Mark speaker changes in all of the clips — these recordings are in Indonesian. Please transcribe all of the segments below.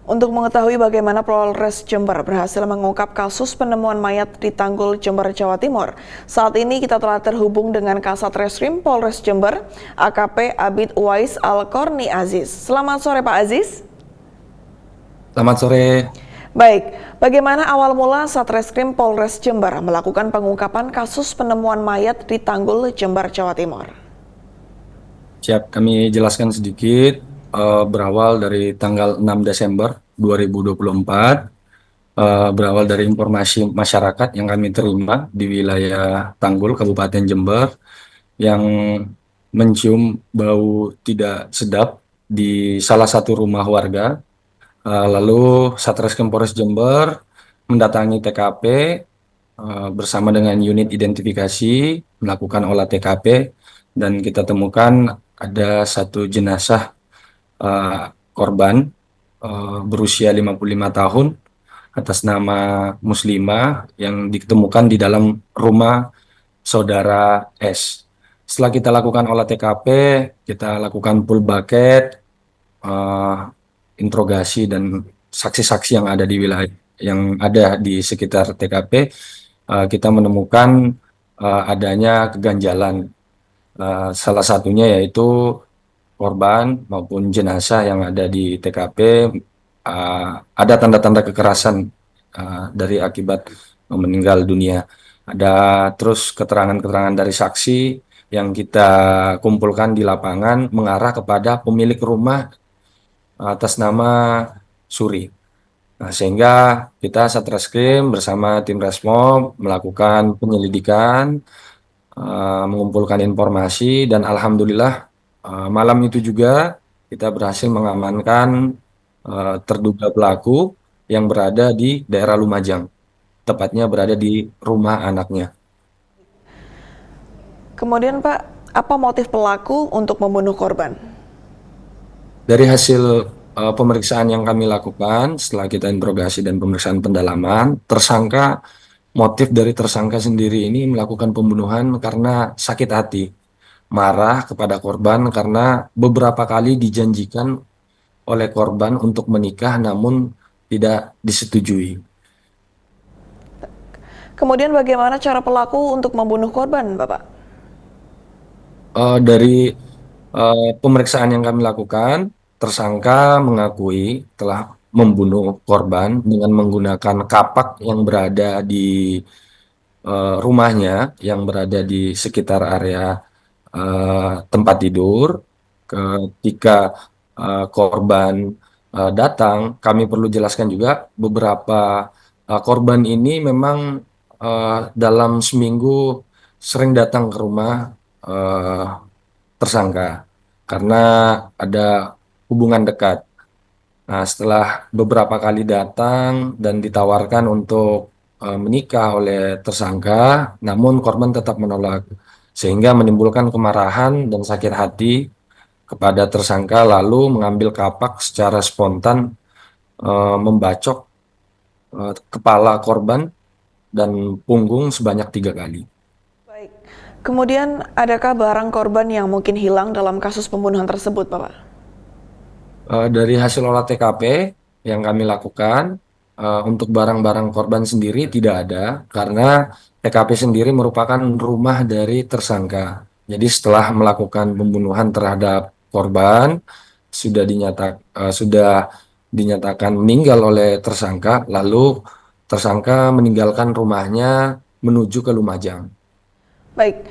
Speaker 1: Untuk mengetahui bagaimana Polres Jember berhasil mengungkap kasus penemuan mayat di Tanggul, Jember, Jawa Timur. Saat ini kita telah terhubung dengan Kasat Reskrim Polres Jember, AKP Abid Uwais Al-Korni Aziz. Selamat sore Pak Aziz.
Speaker 2: Selamat sore.
Speaker 1: Baik, bagaimana awal mula Satreskrim Polres Jember melakukan pengungkapan kasus penemuan mayat di Tanggul, Jember, Jawa Timur?
Speaker 2: Siap, kami jelaskan sedikit. Berawal dari tanggal 6 Desember 2024, berawal dari informasi masyarakat yang kami terima di wilayah Tanggul, Kabupaten Jember, yang mencium bau tidak sedap di salah satu rumah warga. Lalu Satreskrim Polres Jember mendatangi TKP bersama dengan unit identifikasi, melakukan olah TKP, dan kita temukan ada satu jenazah korban berusia 55 tahun atas nama Muslimah yang ditemukan di dalam rumah saudara S. Setelah kita lakukan olah TKP, kita lakukan full bucket, interogasi dan saksi-saksi yang ada di wilayah yang ada di sekitar TKP, kita menemukan adanya keganjalan. Salah satunya yaitu korban maupun jenazah yang ada di TKP, ada tanda-tanda kekerasan dari akibat meninggal dunia. Ada terus keterangan-keterangan dari saksi yang kita kumpulkan di lapangan mengarah kepada pemilik rumah atas nama Suri. Nah, sehingga kita Satreskrim bersama tim Resmob melakukan penyelidikan, mengumpulkan informasi, dan alhamdulillah malam itu juga kita berhasil mengamankan terduga pelaku yang berada di daerah Lumajang, tepatnya berada di rumah anaknya.
Speaker 1: Kemudian Pak, apa motif pelaku untuk membunuh korban?
Speaker 2: Dari hasil pemeriksaan yang kami lakukan setelah kita interogasi dan pemeriksaan pendalaman, motif dari tersangka sendiri ini melakukan pembunuhan karena sakit hati, marah kepada korban karena beberapa kali dijanjikan oleh korban untuk menikah namun tidak disetujui.
Speaker 1: Kemudian bagaimana cara pelaku untuk membunuh korban, Bapak?
Speaker 2: Dari pemeriksaan yang kami lakukan, tersangka mengakui telah membunuh korban dengan menggunakan kapak yang berada di rumahnya, yang berada di sekitar area tempat tidur. Ketika korban datang, kami perlu jelaskan juga beberapa korban ini memang dalam seminggu sering datang ke rumah tersangka karena ada hubungan dekat. Nah, setelah beberapa kali datang dan ditawarkan untuk menikah oleh tersangka, namun korban tetap menolak, sehingga menimbulkan kemarahan dan sakit hati kepada tersangka, lalu mengambil kapak secara spontan, membacok kepala korban dan punggung sebanyak 3 kali.
Speaker 1: Baik. Kemudian adakah barang korban yang mungkin hilang dalam kasus pembunuhan tersebut, Bapak?
Speaker 2: Dari hasil olah TKP yang kami lakukan, untuk barang-barang korban sendiri tidak ada, karena TKP sendiri merupakan rumah dari tersangka. Jadi setelah melakukan pembunuhan terhadap korban, sudah dinyatakan meninggal oleh tersangka, lalu tersangka meninggalkan rumahnya menuju ke Lumajang.
Speaker 1: Baik.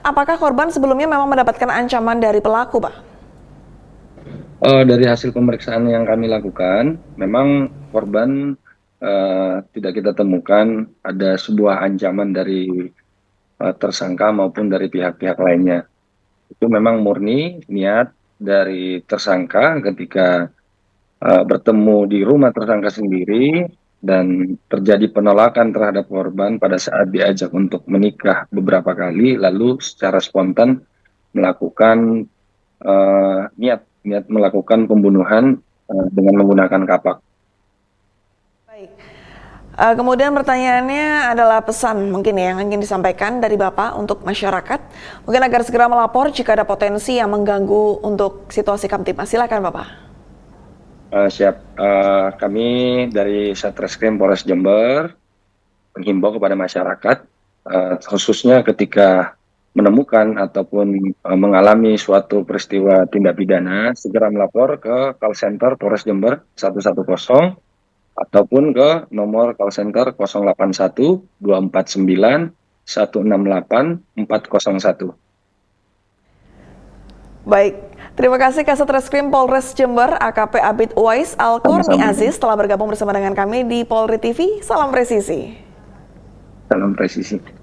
Speaker 1: Apakah korban sebelumnya memang mendapatkan ancaman dari pelaku, Pak?
Speaker 2: Dari hasil pemeriksaan yang kami lakukan, memang korban tidak kita temukan ada sebuah ancaman dari tersangka maupun dari pihak-pihak lainnya. Itu memang murni niat dari tersangka ketika bertemu di rumah tersangka sendiri dan terjadi penolakan terhadap korban pada saat diajak untuk menikah beberapa kali, lalu secara spontan melakukan niat melakukan pembunuhan dengan menggunakan kapak.
Speaker 1: Baik. Kemudian pertanyaannya adalah pesan mungkin ya yang ingin disampaikan dari Bapak untuk masyarakat, mungkin agar segera melapor jika ada potensi yang mengganggu untuk situasi Kamtipmas. Silakan Bapak.
Speaker 2: Siap. Kami dari Satreskrim Polres Jember menghimbau kepada masyarakat, khususnya ketika menemukan ataupun mengalami suatu peristiwa tindak pidana, segera melapor ke call center Polres Jember 110 ataupun ke nomor call center 081 249 168 401.
Speaker 1: Baik, terima kasih Kasat Reskrim Polres Jember AKP Abid Uwais Al-Qurni
Speaker 2: Sama-sama.
Speaker 1: Aziz telah bergabung bersama dengan kami di Polri TV. Salam presisi.
Speaker 2: Salam presisi.